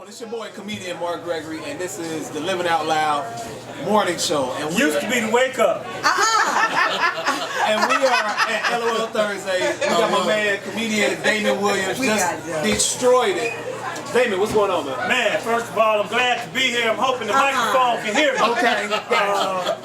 on? It's your boy, comedian Mark Gregory, and this is the Living Out Loud morning show. And we used to be the wake up. And we are at LOL Thursday. We got my man, comedian Damon Williams, just destroyed it. Damon, what's going on, man? Man, first of all, I'm glad to be here. I'm hoping the microphone can hear me. Okay.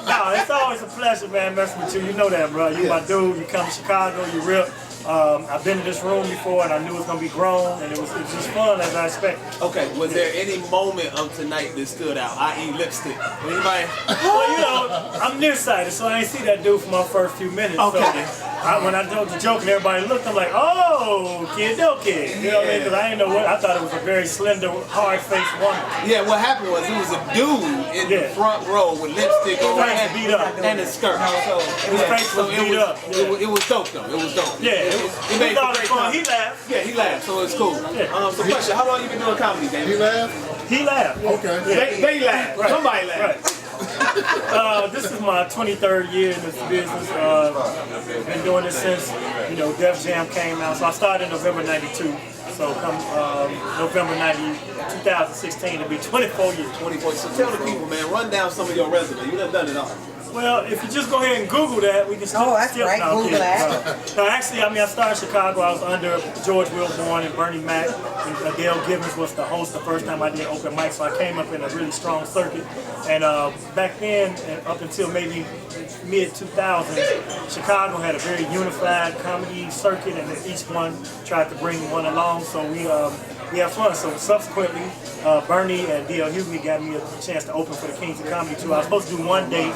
No, it's always a pleasure, man, messing with you. You know that, bro. You my dude. You come to Chicago, you rip. I've been in this room before, and I knew it was going to be grown, and it was just fun as I expected. Okay, was there any moment of tonight that stood out, i.e. lipstick? Anybody? Well, you know, I'm nearsighted, so I ain't see that dude for my first few minutes. Okay. So when I told the joke and everybody looked, I'm like, oh, kid, no kid. You know what I mean? Because I didn't know what, I thought it was a very slender, hard-faced woman. Yeah, what happened was it was a dude in the front row with lipstick on and his skirt. So, his face was beat up. It was dope, though. It was dope. Yeah. He made it fun. He laughed. Yeah, he laughed, so it's cool. Yeah. So question, how long you been doing comedy, Damon? He laughed? He laughed. Okay. Yeah. They laughed. Right. Somebody laughed. Right. This is my 23rd year in this business. Been doing this since, you know, Def Jam came out. So I started in November '92. So come November 2016, it'll be 24 years. 24. So tell the people, man, run down some of your resume. You done done it all. Well, if you just go ahead and Google that, we can still that's right. Google that. No, actually, I mean, I started in Chicago. I was under George Wilborn and Bernie Mac. And Adele Givens was the host the first time I did open mic, so I came up in a really strong circuit. And back then, and up until maybe mid-2000s, Chicago had a very unified comedy circuit, and each one tried to bring one along. So we have fun. So subsequently, Bernie and D.L. Hughley got me a chance to open for the Kings of Comedy too. I was supposed to do one date,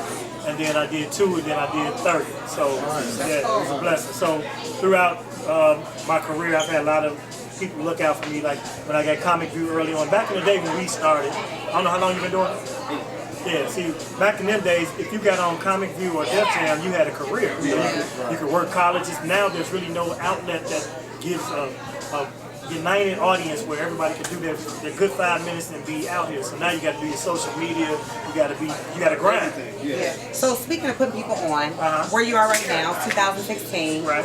and then I did 2, and then I did 30. So yeah, it was a blessing. So throughout my career, I've had a lot of people look out for me. Like when I got Comic View early on, back in the day when we started. I don't know how long you've been doing it. Yeah, see, back in them days, if you got on Comic View or Def Jam, you had a career. You could work colleges. Now there's really no outlet that gives a united audience where everybody can do their good 5 minutes and be out here. So now you got to do your social media. You got to grind. Yeah. So speaking of putting people on, where you are right now, 2016. Right.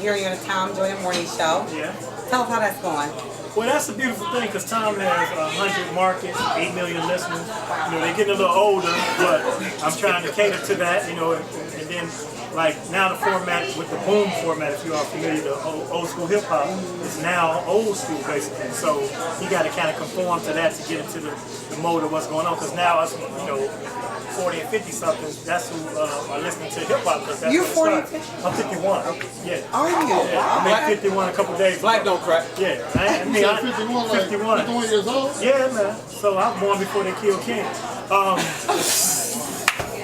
You're in the Tom Joy Morning Show. Yeah. Tell us how that's going. Well, that's a beautiful thing because Tom has 100 markets, 8 million listeners. You know, they're getting a little older, but I'm trying to cater to that. You know, and then. Like now the format with the boom format, if you are familiar, the old school hip hop is now old school basically. So you got to kind of conform to that to get into the mode of what's going on. Because now us, you know, 40 and 50 something, that's who are listening to hip hop. You're 40? I'm 51. Yeah. Are you? Yeah. I made 51 a couple days ago. Black don't crack. Yeah. I mean, I'm 51. 51 years old? Yeah, man. So I was born before they killed King.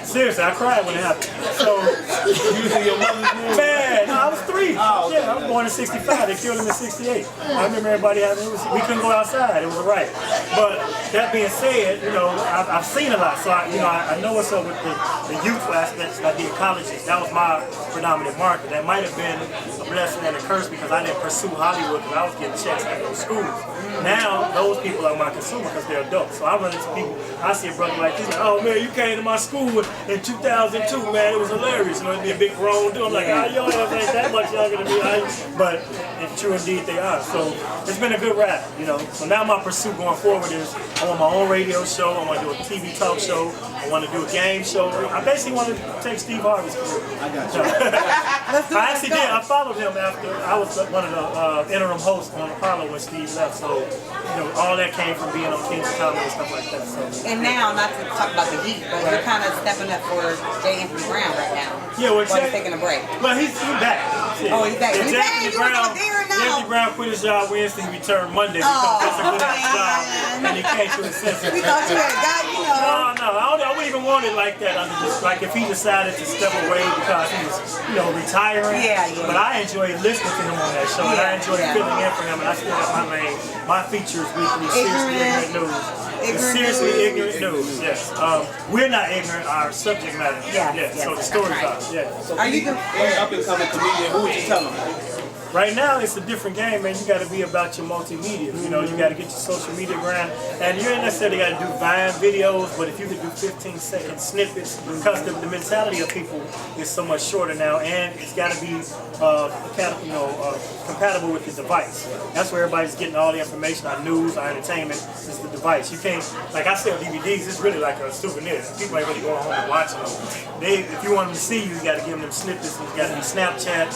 Seriously, I cried when it happened. So, using your mother's name? Man, no, I was 3. Oh, okay. Yeah, I was born in 65. They killed him in 68. I remember everybody having, we couldn't go outside. It was a riot. But that being said, you know, I've seen a lot. So, I know what's up with the youth aspects. I did colleges. That was my predominant market. That might have been a blessing and a curse because I didn't pursue Hollywood because I was getting checks at those schools. Now, those people are my consumer because they're adults. So I run into people, I see a brother like this, like, oh man, you came to my school in 2002, man, it was hilarious. You know, it'd be a big grown dude. I'm like, oh, your ass ain't that much younger than me. But it's true indeed they are. So it's been a good rap, you know. So now my pursuit going forward is I want my own radio show. I want to do a TV talk show. I want to do a game show. I basically want to take Steve Harvey's career. I got you. I actually did. I followed him after I was one of the interim hosts on Apollo when Steve left. So, you know, all that came from being on Kings of Comedy and stuff like that. So. And now, not to talk about the heat, but you're kind of stepping up for J. Anthony Brown right now. Yeah, well, he's taking a break. Well, he's back. Yeah. Oh, he's back. Yeah, He's back. Anthony Brown quit his job Wednesday. He returned Monday because that's a good job, and he came to his senses. We thought you had got, you know. No, I wouldn't even want it like that. Like if he decided to step away because he was, you know, retiring. Yeah. But I enjoyed listening to him on that show, and I enjoyed filling in for him, and I still have my lane. My feature is weekly, seriously ignorant news. It's seriously ignorant news. Yes. We're not ignorant. Our subject matter. Yes. So the stories are. Yeah. So are you an up and coming comedian? Who would you tell him? Right now, it's a different game, man. You got to be about your multimedia. You know, you got to get your social media grind. And you ain't necessarily got to do Vine videos, but if you could do 15-second snippets, because the mentality of people is so much shorter now, and it's got to be compatible with the device. That's where everybody's getting all the information, our news, our entertainment, is the device. You can't, like I sell DVDs, it's really like a souvenir. People ain't really going home and watching them. If you want them to see you, got to give them snippets. You got to be Snapchat,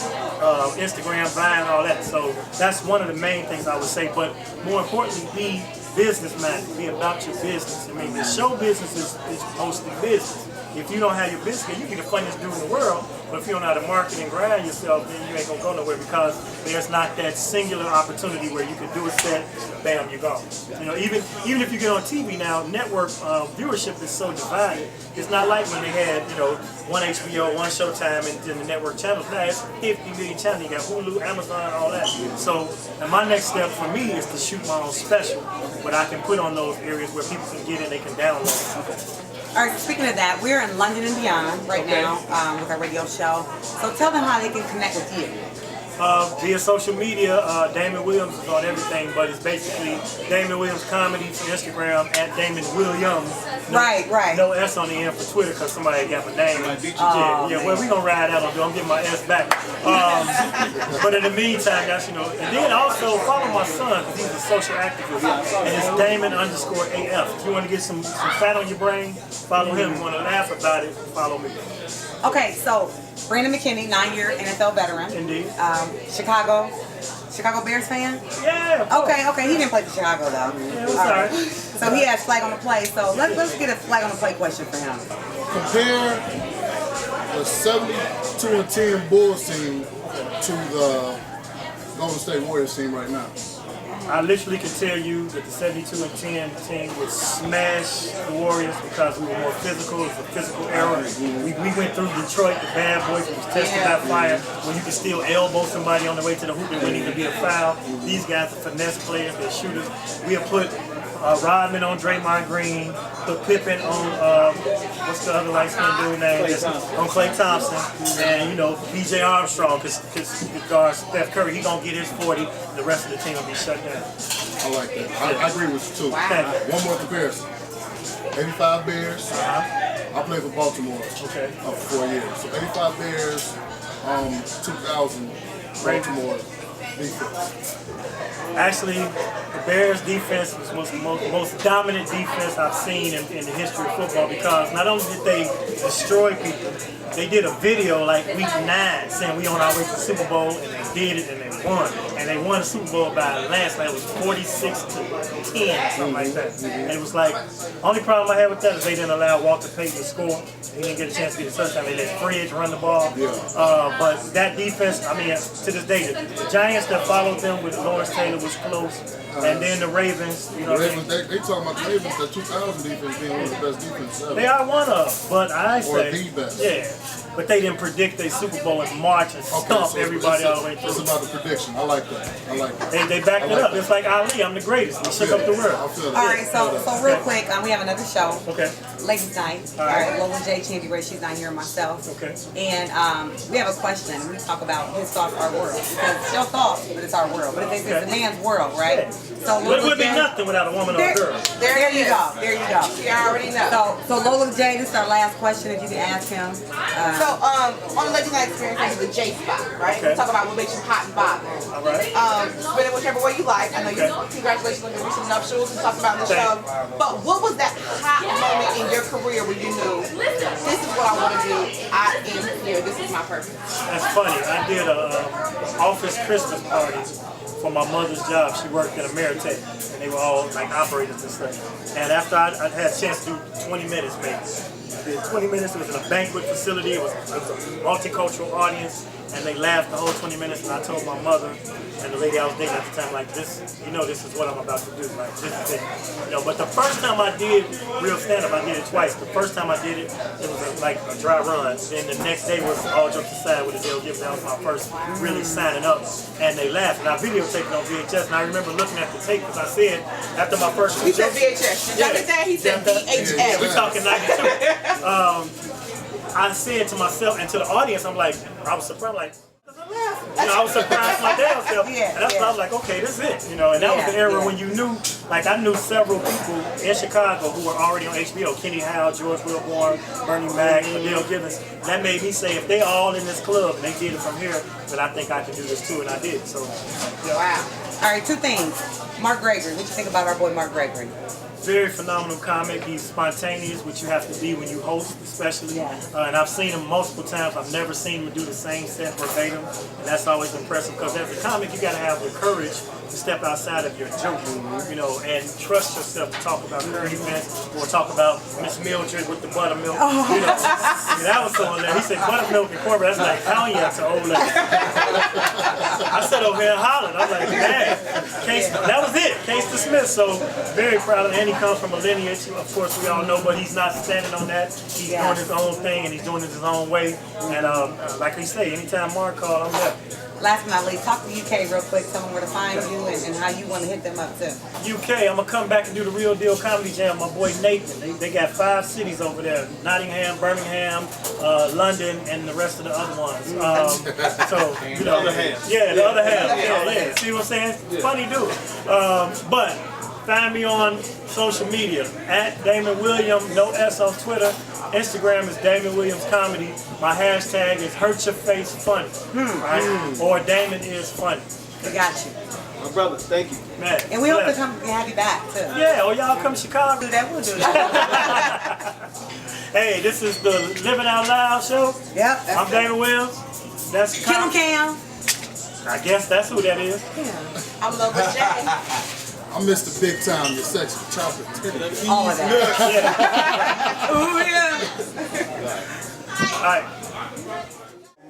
Instagram, Vine, all that. So that's one of the main things I would say. But more importantly, be business-minded. Be about your business. I mean, the show business is mostly business. If you don't have your business, you can be the funniest dude in the world, but if you don't know how to market and grind yourself, then you ain't gonna go nowhere because there's not that singular opportunity where you can do a set, bam, you're gone. You know, even if you get on TV now, network viewership is so divided. It's not like when they had, you know, one HBO, one Showtime, and then the network channels. Now it's 50 million channels. You got Hulu, Amazon, all that. So, and my next step for me is to shoot my own special, but I can put on those areas where people can get in, they can download it. All right, speaking of that, we're in London and Beyond right now with our radio show. So tell them how they can connect with you. Via social media, Damon Williams is on everything, but it's basically Damon Williams Comedy for Instagram, at Damon Williams. No, Right. No S on the end for Twitter because somebody got my name. Well, we gonna ride out on it. I'm getting my S back. But in the meantime, that's, you know, and then also follow my son because he's a social activist, and it's Damon_AF. If you want to get some fat on your brain, follow him. If you want to laugh about it, follow me. Okay, so Brandon McKinney, 9-year NFL veteran. Indeed. Chicago Bears fan? Yeah. Okay, he didn't play for Chicago though. Yeah, it was all right. So he has flag on the play. So let's get a flag on the play question for him. Compare the 72-10 Bulls team to the Golden State Warriors team right now. I literally can tell you that the 72-10 team would smash the Warriors because we were more physical. It was a physical era. We went through Detroit, the bad boys, was tested by fire, when you can still elbow somebody on the way to the hoop and wouldn't even be a foul. These guys are finesse players, they're shooters. We have put Rodman on Draymond Green, put Pippen on, what's the other light-skinned dude name? On Klay Thompson, and, you know, B.J. Armstrong, because the guard Steph Curry, he gonna get his 40, the rest of the team will be shut down. I like that. I agree with you too. Wow. One more comparison. 85 Bears. I played for Baltimore for 4 years. So 85 Bears, 2000 Baltimore defense. Actually, the Bears' defense was the most dominant defense I've seen in the history of football because not only did they destroy people, they did a video like week 9 saying we on our way to the Super Bowl, and they did it and they won. And they won the Super Bowl by a landslide. It was 46-10, something like that. And it was like, only problem I had with that is they didn't allow Walter Payton to score. He didn't get a chance to get a touchdown. They let Fridge run the ball. But that defense, I mean, to this day, the Giants that followed them with Lawrence Taylor was close. And then the Ravens, you know, they talking about the Ravens, the 2000 defense being one of the best defenses ever. They are one of, but I say, or the best. Yeah. But they didn't predict their Super Bowl in March and stomp everybody all the way through. It's about the prediction. I like that. They backed it up. It's like Ali, I'm the greatest. We shook up the world. All right, so real quick, we have another show. Okay. Ladies' night. All right, Lola J, Candy Ray, she's not here, myself. Okay. And we have a question. We talk about his thoughts, our world. Because it's your thoughts, but it's our world. But it's a man's world, right? So It would be nothing without a woman or a girl. There you go. There you go. You already know. So Lola J, this is our last question. If you can ask him. So on the Ladies Night experience, this is the J spot, right? Okay. We talk about what makes you hot and bothered. All right. Spin it whichever way you like. I know you. Congratulations on your recent nuptials and talk about in the show. But what was that hot moment in your career where you knew this is what I want to do? I am here. This is my purpose. That's funny. I did a office Christmas party for my mother's job. She worked in Ameritech, and they were all like operators and stuff. And after I had a chance to do 20 minutes, maybe. 20 minutes, it was in a banquet facility, it was a multicultural audience, and they laughed the whole 20 minutes, and I told my mother and the lady I was dating at the time, like, this, you know, this is what I'm about to do, like, this is it. You know, but the first time I did real stand-up, I did it twice. The first time I did it, it was like a dry run. Then the next day was All Jokes Aside with Adele Gibbs. That was my first really signing up, and they laughed. And I videotaped it on VHS, and I remember looking at the tape, because I said, after my first He said VHS. Y'all get that? He said VHS. We're talking 92. I said to myself and to the audience, I'm like, I was surprised, like, because I'm laughing. You know, I was surprised my damn self. Yeah, And that's when I was like, okay, this is it. You know, and that was the era when you knew, like I knew several people in Chicago who were already on HBO. Kenny Howe, George Wilborn, Bernie Mac, Adele Givens. That made me say, if they all in this club and they did it from here, then I think I can do this too, and I did. So, yeah. Wow. All right, 2 things. Mark Gregory. What you think about our boy Mark Gregory? Very phenomenal comic. He's spontaneous, which you have to be when you host, especially. And I've seen him multiple times. I've never seen him do the same set verbatim, and that's always impressive because as a comic, you got to have the courage to step outside of your joke, you know, and trust yourself to talk about current events or talk about Miss Mildred with the buttermilk. You know, that was so hilarious. He said buttermilk and cornbread. That's like cognac to old lady. I sat over here and hollered. I was like, man, that was it. Case dismissed. So very proud of him. And he comes from a lineage, of course, we all know, but he's not standing on that. He's doing his own thing and he's doing it his own way. And like we say, anytime Mark called, I'm there. Last but not least, talk to UK real quick. Tell them where to find you and how you want to hit them up too. UK, I'm gonna come back and do the Real Deal Comedy Jam. My boy Nathan. They got 5 cities over there: Nottingham, Birmingham, London, and the rest of the other ones. So you know, The other half. Yeah, the other half. Yeah. See what I'm saying? Funny dude. But find me on social media at Damon Williams, no S on Twitter. Instagram is Damon Williams Comedy. My hashtag is Hurt Your Face Funny, right? Or Damon is funny. We got you. My brother, thank you. Man, And we hope to come and have you back too. yeah, or y'all come to Chicago. We'll do that. We'll do that. Hey, this is the Living Out Loud show. Yep. I'm Damon Williams. That's Kill 'em, Cam. I guess that's who that is. I'm Lover J. I'm Mr. Big Time, your sexy chocolate. All of that. Ooh, yeah. All right.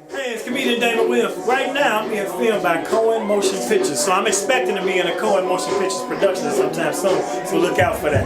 Hey, it's comedian Damon Williams. Right now, I'm being filmed by Cohen Motion Pictures, so I'm expecting to be in a Cohen Motion Pictures production sometime soon. So look out for that.